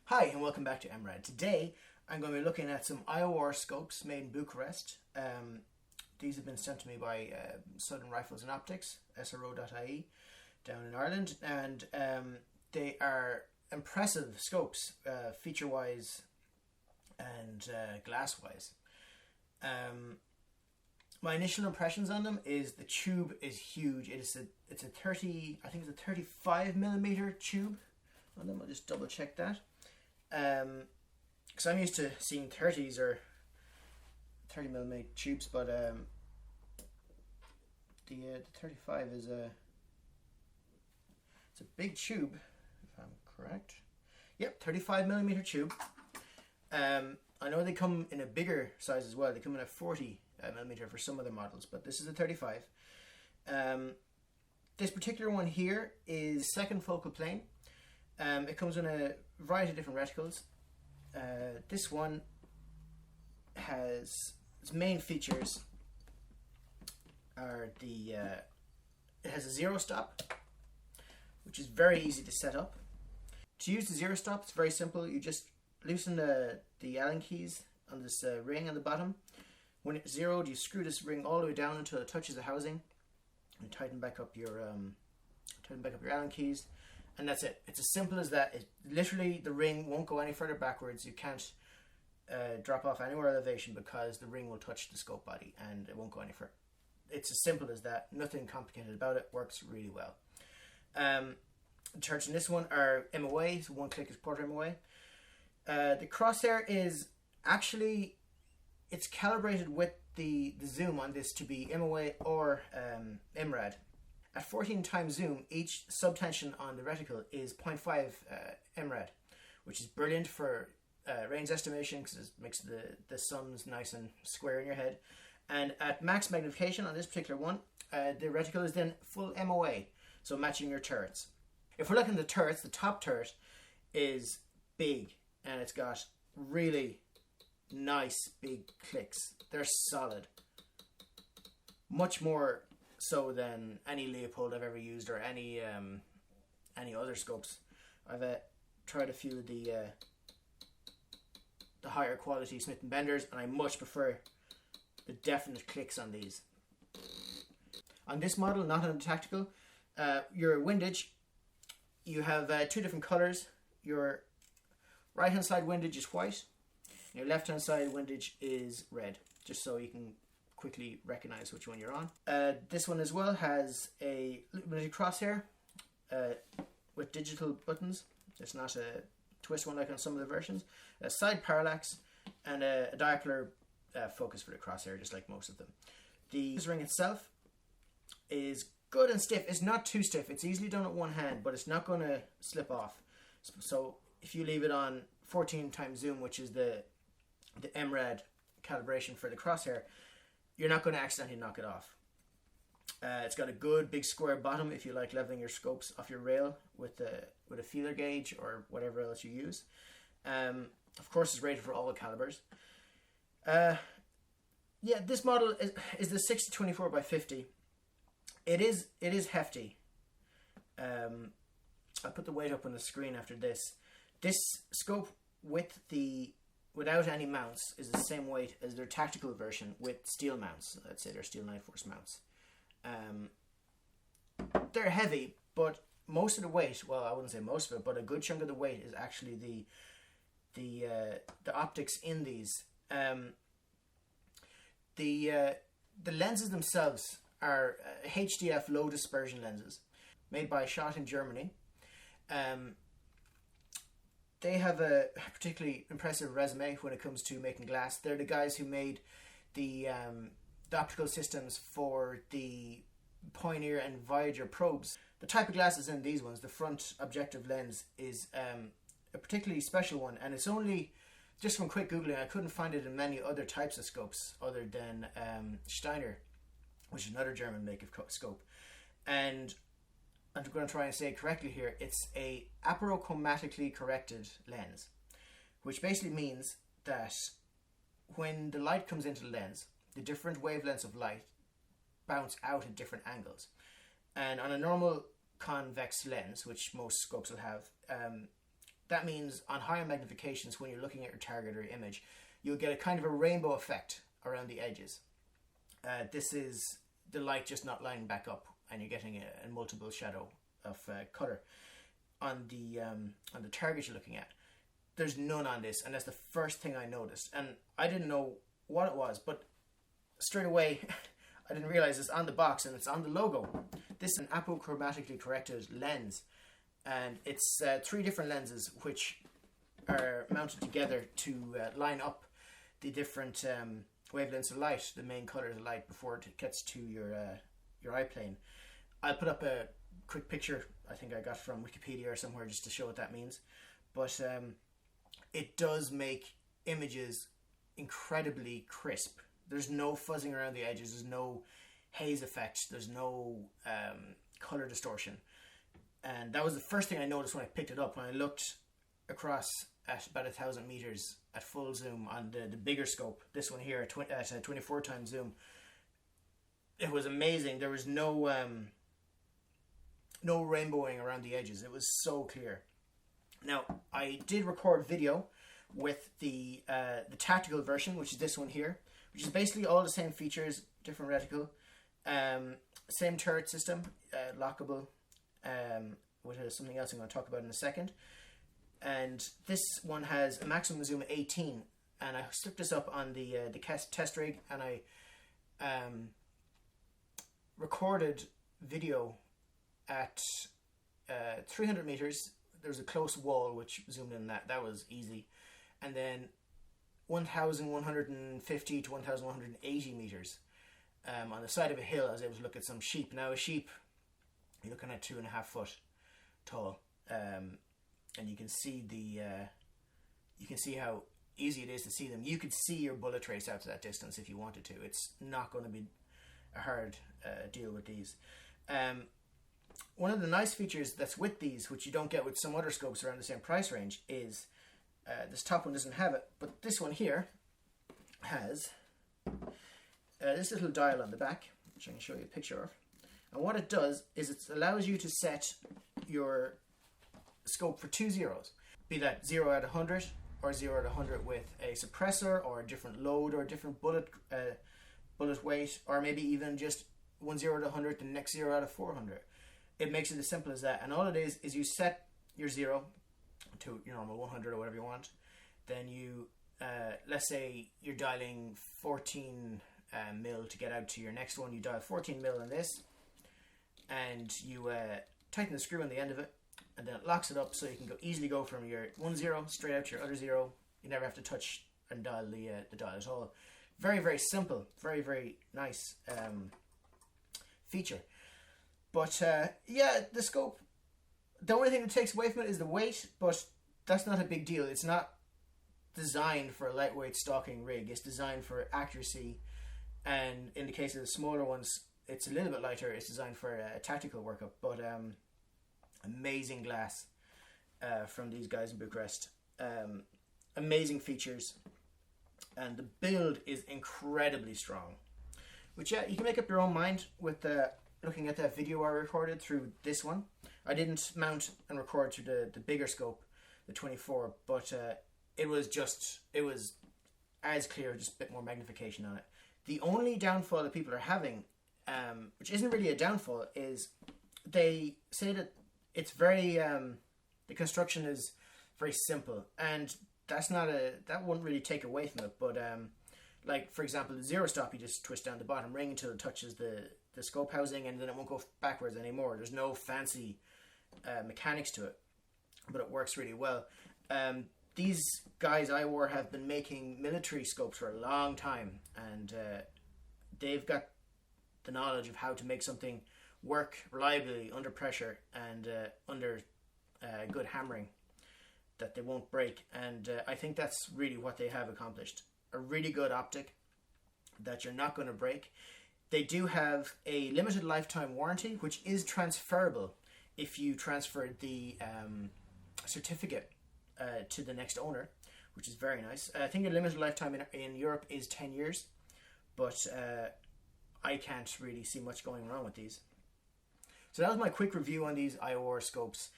Hi and welcome back to MRAD. Today I'm going to be looking at some I.O.R scopes made in Bucharest. These have been sent to me by Southern Rifles and Optics, SRO.ie, down in Ireland, and they are impressive scopes, feature-wise and glass-wise. My initial impressions on them is the tube is huge. It's a 35mm tube on them. I'll just double check that. Because I'm used to seeing 30s or 30mm tubes, but the 35 is it's a big tube, if I'm correct. Yep, 35mm tube. I know they come in a bigger size as well. They come in a 40mm for some of the models, but this is a 35. This particular one here is second focal plane. It comes in a variety of different reticles. This one has its main features are it has a zero stop, which is very easy to set up. To use the zero stop, it's very simple. You just loosen the Allen keys on this ring on the bottom. When it's zeroed, you screw this ring all the way down until it touches the housing, and tighten back up your Allen keys. And that's it. It's as simple as that. Literally, the ring won't go any further backwards. You can't drop off any more elevation because the ring will touch the scope body and it won't go any further. It's as simple as that. Nothing complicated about it. Works really well. The turrets in this one are MOA, so one click is quarter MOA. The crosshair is actually, it's calibrated with the zoom on this to be MOA or MRAD. At 14 times zoom, each subtension on the reticle is 0.5 MRAD, which is brilliant for range estimation because it makes the sums nice and square in your head. And at max magnification on this particular one, the reticle is then full MOA, so matching your turrets. If we're looking at the turrets, the top turret is big and it's got really nice big clicks. They're solid. Much more so than any Leopold I've ever used or any other scopes. I've tried a few of the higher quality Smith & Benders, and I much prefer the definite clicks on these. On this model, not on the tactical, your windage, you have two different colors. Your right hand side windage is white, and your left hand side windage is red, just so you can quickly recognize which one you're on. This one as well has a usability crosshair with digital buttons. It's not a twist one like on some of the versions. A side parallax and a diagonal focus for the crosshair, just like most of them. The ring itself is good and stiff. It's not too stiff. It's easily done at one hand, but it's not going to slip off. So if you leave it on 14 times zoom, which is the MRAD calibration for the crosshair, you're not going to accidentally knock it off. It's got a good big square bottom if you like leveling your scopes off your rail with a feeler gauge or whatever else you use. Of course, it's rated for all calibers. Yeah, this model is the 60-24x50. It is hefty. I'll put the weight up on the screen after this. This scope without any mounts is the same weight as their tactical version with steel mounts. Let's say they're steel 9-force mounts. They're heavy, but most of the weight, well, I wouldn't say most of it, but a good chunk of the weight is actually the optics in these. The lenses themselves are HDF low dispersion lenses made by Schott in Germany. They have a particularly impressive resume when it comes to making glass. They're the guys who made the optical systems for the Pioneer and Voyager probes. The type of glasses in these ones, the front objective lens, is a particularly special one, and it's only, just from quick googling, I couldn't find it in many other types of scopes other than Steiner, which is another German make of scope. And I'm going to try and say it correctly here. It's a apochromatically corrected lens, which basically means that when the light comes into the lens, the different wavelengths of light bounce out at different angles. And on a normal convex lens, which most scopes will have, that means on higher magnifications, when you're looking at your target or your image, you'll get a kind of a rainbow effect around the edges. This is the light just not lining back up, and you're getting a multiple shadow of color on the target you're looking at. There's none on this, and that's the first thing I noticed. And I didn't know what it was, but straight away I didn't realize it's on the box and it's on the logo. This is an apochromatically corrected lens, and it's 3 different lenses which are mounted together to line up the different wavelengths of light, the main colors of light, before it gets to your eye plane. I'll put up a quick picture I think I got from Wikipedia or somewhere just to show what that means. But it does make images incredibly crisp. There's no fuzzing around the edges, there's no haze effect, there's no color distortion. And that was the first thing I noticed when I picked it up, when I looked across at about 1,000 meters at full zoom on the bigger scope, this one here at a 24 times zoom. It was amazing. There was no rainbowing around the edges. It was so clear. Now, I did record video with the tactical version, which is this one here, which is basically all the same features, different reticle, same turret system, lockable, with something else I'm going to talk about in a second. And this one has a maximum zoom of 18, and I slipped this up on the test rig, and I recorded video at 300 meters. There was a close wall which zoomed in, that was easy, and then 1,150 to 1,180 meters on the side of a hill. I was able to look at some sheep. Now a sheep, you're looking at 2.5 foot tall, and you can see how easy it is to see them. You could see your bullet trace out to that distance if you wanted to. It's not going to be a hard deal with these. One of the nice features that's with these, which you don't get with some other scopes around the same price range, is this top one doesn't have it, but this one here has this little dial on the back, which I can show you a picture of. And what it does is it allows you to set your scope for 2 zeros, be that 0 out of 100 or 0 out of 100 with a suppressor or a different load or a different bullet weight, or maybe even just 1 0 out of 100, the next 0 out of 400. It makes it as simple as that. And all it is you set your 0 to your normal 100 or whatever you want. Then you, let's say you're dialing 14 mil to get out to your next one. You dial 14 mil on this, and you tighten the screw on the end of it, and then it locks it up so you can easily go from your 1 0 straight out to your other 0. You never have to touch and dial the dial at all. Very, very simple. Very, very nice feature. But yeah, the scope, the only thing that takes away from it is the weight, but that's not a big deal. It's not designed for a lightweight stalking rig. It's designed for accuracy, and in the case of the smaller ones, it's a little bit lighter. It's designed for a tactical workup. But amazing glass from these guys in Bucharest. Amazing features, and the build is incredibly strong. Which, yeah, you can make up your own mind with looking at that video I recorded through this one. I didn't mount and record through the bigger scope, the 24, but it was as clear, just a bit more magnification on it. The only downfall that people are having, which isn't really a downfall, is they say that it's very, the construction is very simple, and that wouldn't really take away from it, but like, for example, the 0 stop, you just twist down the bottom ring until it touches the scope housing, and then it won't go backwards anymore. There's no fancy mechanics to it, but it works really well. These guys, I.O.R, have been making military scopes for a long time, and they've got the knowledge of how to make something work reliably under pressure and under good hammering, that they won't break. And I think that's really what they have accomplished. A really good optic that you're not going to break. They do have a limited lifetime warranty, which is transferable if you transfer the certificate to the next owner, which is very nice. I think a limited lifetime in Europe is 10 years, but I can't really see much going wrong with these. So that was my quick review on these I.O.R scopes.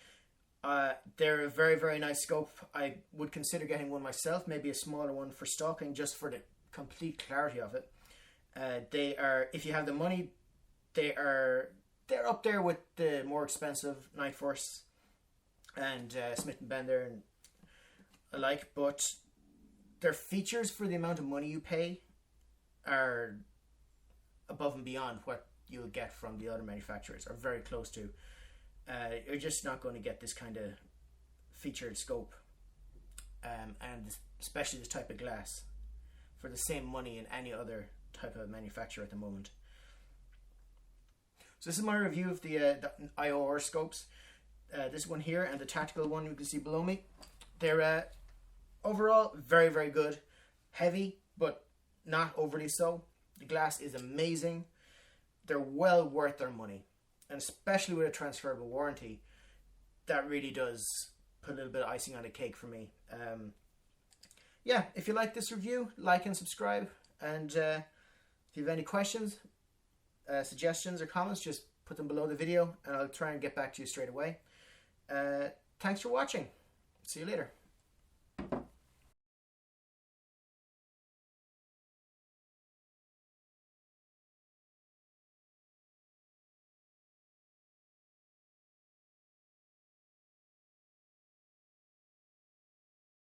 They're a very, very nice scope. I would consider getting one myself, maybe a smaller one for stalking, just for the complete clarity of it. They are, if you have the money, they're up there with the more expensive Night Force and Smith and Bender and alike, but their features for the amount of money you pay are above and beyond what you'll get from the other manufacturers, or very close to. You're just not going to get this kind of featured scope, and especially this type of glass, for the same money in any other type of manufacturer at the moment. So this is my review of the I.O.R scopes. This one here and the tactical one you can see below me. They're overall very, very good. Heavy, but not overly so. The glass is amazing. They're well worth their money. And especially with a transferable warranty, that really does put a little bit of icing on the cake for me. Yeah, if you like this review, like and subscribe. And if you have any questions, suggestions or comments, just put them below the video and I'll try and get back to you straight away. Thanks for watching. See you later.